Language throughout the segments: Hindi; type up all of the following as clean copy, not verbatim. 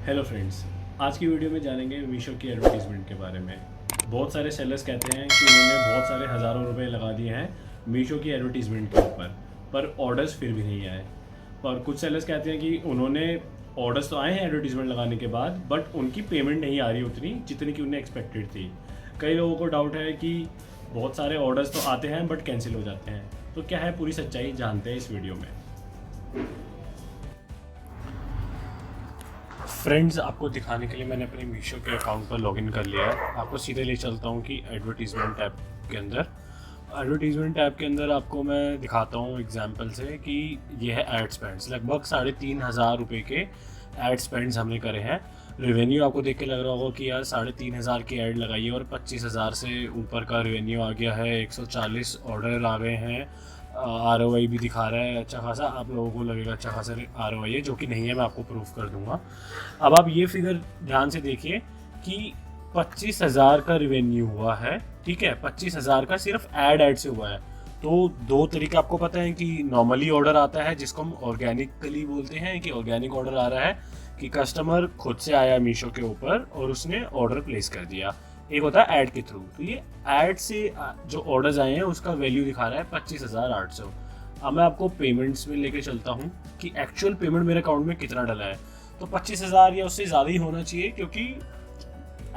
हेलो फ्रेंड्स, आज की वीडियो में जानेंगे मीशो की एडवर्टीज़मेंट के बारे में। बहुत सारे सेलर्स कहते हैं कि उन्होंने बहुत सारे हज़ारों रुपए लगा दिए हैं मीशो की एडवर्टीज़मेंट के ऊपर, पर ऑर्डर्स फिर भी नहीं आए। और कुछ सेलर्स कहते हैं कि उन्होंने ऑर्डर्स तो आए हैं एडवर्टीज़मेंट लगाने के बाद, बट उनकी पेमेंट नहीं आ रही उतनी जितनी कि उन्हें एक्सपेक्टेड थी। कई लोगों को डाउट है कि बहुत सारे ऑर्डर्स तो आते हैं बट कैंसिल हो जाते हैं। तो क्या है पूरी सच्चाई, जानते हैं इस वीडियो में। फ्रेंड्स, आपको दिखाने के लिए मैंने अपने मीशो के अकाउंट पर लॉगिन कर लिया है। आपको सीधे ले चलता हूँ कि एडवर्टीज़मेंट टैब के अंदर। एडवर्टीज़मेंट टैब के अंदर आपको मैं दिखाता हूँ एग्जांपल से कि ये है एड स्पेंड्स। लगभग 3,500 रुपये के एड स्पेंड्स हमने करे हैं। रेवेन्यू आपको देख के लग रहा होगा कि यार 3,500 की ऐड लगाई है और 25,000 से ऊपर का रेवेन्यू आ गया है, 140 ऑर्डर आ गए हैं, ROI भी दिखा रहा है अच्छा खासा। आप लोगों को लगेगा अच्छा खासा ROI है, जो कि नहीं है, मैं आपको प्रूफ कर दूंगा। अब आप ये फिगर ध्यान से देखिए कि 25,000 का रिवेन्यू हुआ है, ठीक है। 25,000 का सिर्फ ऐड से हुआ है। तो दो तरीके आपको पता है कि नॉर्मली ऑर्डर आता है जिसको हम ऑर्गेनिकली बोलते हैं, कि ऑर्गेनिक ऑर्डर आ रहा है कि कस्टमर खुद से आया मीशो के ऊपर और उसने ऑर्डर प्लेस कर दिया। एक होता है ऐड के थ्रू। तो ये ऐड से जो ऑर्डर्स आए हैं उसका वैल्यू दिखा रहा है 25,800। अब मैं आपको पेमेंट्स में लेके चलता हूँ कि एक्चुअल पेमेंट मेरे अकाउंट में कितना डला है। तो 25,000 या उससे ज़्यादा ही होना चाहिए, क्योंकि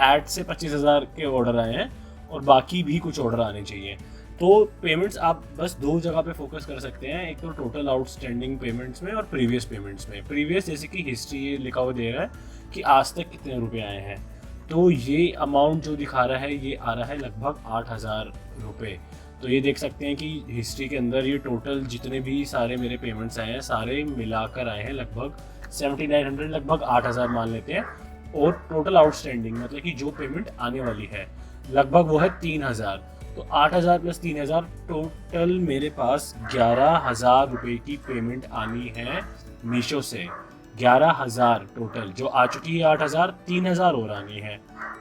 ऐड से 25,000 के ऑर्डर आए हैं और बाकी भी कुछ ऑर्डर आने चाहिए। तो पेमेंट्स आप बस दो जगह पे फोकस कर सकते हैं, एक तो टोटल आउटस्टैंडिंग पेमेंट्स में और प्रीवियस पेमेंट्स में। प्रीवियस जैसे कि हिस्ट्री लिखा हुआ दे रहा है कि आज तक कितने रुपए आए हैं। तो ये अमाउंट जो दिखा रहा है ये आ रहा है लगभग 8,000 रुपये। तो ये देख सकते हैं कि हिस्ट्री के अंदर ये टोटल जितने भी सारे मेरे पेमेंट्स आए हैं सारे मिलाकर आए हैं लगभग 7,900, लगभग 8,000 मान लेते हैं। और टोटल आउटस्टैंडिंग मतलब कि जो पेमेंट आने वाली है लगभग वो है 3,000। तो 8,000 प्लस 3,000 टोटल मेरे पास 11,000 रुपये की पेमेंट आनी है मीशो से। 11,000 टोटल जो आ चुकी है। 8,000, 3,000 और आनी है।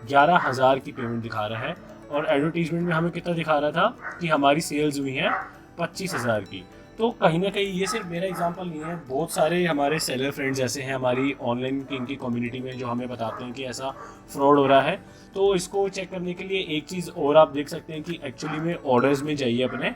11,000 की पेमेंट दिखा रहा है। और एडवर्टीजमेंट में हमें कितना दिखा रहा था कि हमारी सेल्स हुई हैं 25,000 की। तो कहीं ना कहीं ये सिर्फ मेरा एग्जांपल नहीं है, बहुत सारे हमारे सेलर फ्रेंड्स ऐसे हैं हमारी ऑनलाइन की कम्युनिटी में जो हमें बताते हैं कि ऐसा फ्रॉड हो रहा है। तो इसको चेक करने के लिए एक चीज़ और आप देख सकते हैं कि एक्चुअली में ऑर्डर्स में जाइए अपने।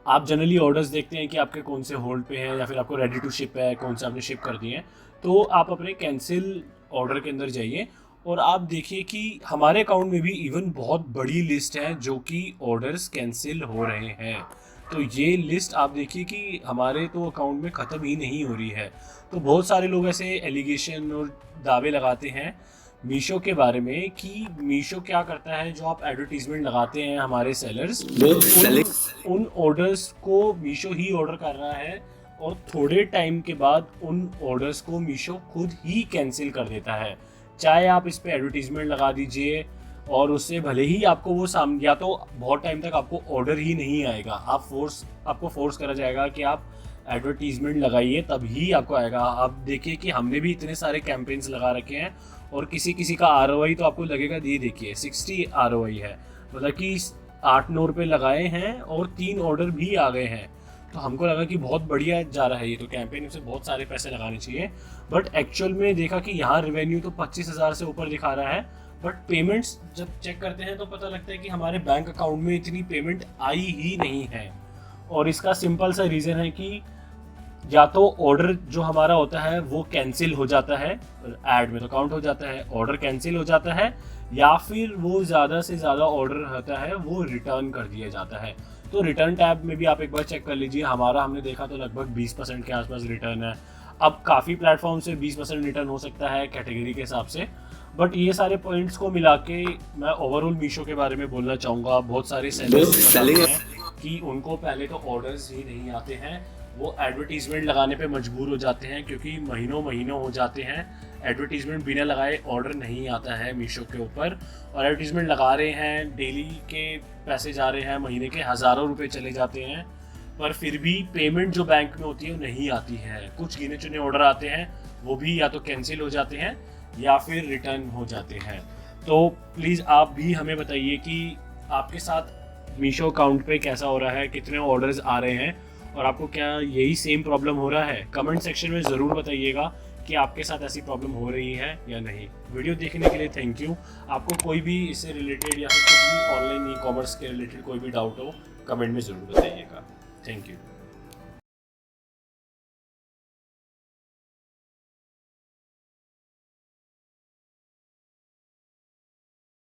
आप जनरली ऑर्डर्स देखते हैं कि आपके कौन से होल्ड पे हैं या फिर आपको रेडी टू शिप है, कौन से आपने शिप कर दिए हैं। तो आप अपने कैंसिल ऑर्डर के अंदर जाइए और आप देखिए कि हमारे अकाउंट में भी इवन बहुत बड़ी लिस्ट है जो कि ऑर्डर्स कैंसिल हो रहे हैं। तो ये लिस्ट आप देखिए कि हमारे तो अकाउंट में ख़त्म ही नहीं हो रही है। तो बहुत सारे लोग ऐसे एलिगेशन और दावे लगाते हैं मीशो के बारे में कि मीशो क्या करता है, जो आप एडवर्टीजमेंट लगाते हैं हमारे सेलर्स उन ऑर्डर्स को मीशो ही ऑर्डर कर रहा है और थोड़े टाइम के बाद उन ऑर्डर्स को मीशो खुद ही कैंसिल कर देता है। चाहे आप इस पे एडवर्टीजमेंट लगा दीजिए और उससे भले ही आपको वो सामने, या तो बहुत टाइम तक आपको ऑर्डर ही नहीं आएगा, आपको फोर्स करा जाएगा कि आप एडवर्टीजमेंट लगाइए तभी आपको आएगा। आप देखिए कि हमने भी इतने सारे कैंपेन्स लगा रखे हैं और किसी किसी का ROI तो आपको लगेगा, ये देखिए 60 ROI है, मतलब कि 8-9 रुपये लगाए हैं और 3 ऑर्डर भी आ गए हैं। तो हमको लगा कि बहुत बढ़िया जा रहा है ये तो कैंपेन, से बहुत सारे पैसे लगाने चाहिए। बट एक्चुअल में देखा कि यहाँ रेवेन्यू तो 25,000 से ऊपर दिखा रहा है, बट पेमेंट्स जब चेक करते हैं तो पता लगता है कि हमारे बैंक अकाउंट में इतनी पेमेंट आई ही नहीं है। और इसका सिंपल सा रीज़न है कि या तो ऑर्डर जो हमारा होता है वो कैंसिल हो जाता है, ऐड में तो काउंट हो जाता है, ऑर्डर कैंसिल हो जाता है, या फिर वो ज़्यादा से ज़्यादा ऑर्डर होता है वो रिटर्न कर दिया जाता है। तो रिटर्न टैब में भी आप एक बार चेक कर लीजिए, हमारा हमने देखा तो लगभग 20% के आसपास रिटर्न है। अब काफ़ी प्लेटफॉर्म से 20% रिटर्न हो सकता है कैटेगरी के हिसाब से। बट ये सारे पॉइंट्स को मिला के मैं ओवरऑल मीशो के बारे में बोलना चाहूँगा। बहुत सारे सेलर्स हैं कि उनको पहले तो ऑर्डर्स ही नहीं आते हैं, वो एडवर्टीजमेंट लगाने पे मजबूर हो जाते हैं, क्योंकि महीनों हो जाते हैं एडवर्टीजमेंट बिना लगाए ऑर्डर नहीं आता है मीशो के ऊपर। और एडवर्टीजमेंट लगा रहे हैं, डेली के पैसे जा रहे हैं, महीने के हज़ारों रुपए चले जाते हैं, पर फिर भी पेमेंट जो बैंक में होती है वो नहीं आती है। कुछ गिने चुने ऑर्डर आते हैं, वो भी या तो कैंसिल हो जाते हैं या फिर रिटर्न हो जाते हैं। तो प्लीज़ आप भी हमें बताइए कि आपके साथ मीशो अकाउंट पे कैसा हो रहा है, कितने ऑर्डर्स आ रहे हैं और आपको क्या यही सेम प्रॉब्लम हो रहा है। कमेंट सेक्शन में ज़रूर बताइएगा कि आपके साथ ऐसी प्रॉब्लम हो रही है या नहीं। वीडियो देखने के लिए थैंक यू। आपको कोई भी इससे रिलेटेड या फिर कुछ भी ऑनलाइन ई कॉमर्स के रिलेटेड कोई भी डाउट हो कमेंट में ज़रूर बताइएगा। Thank you.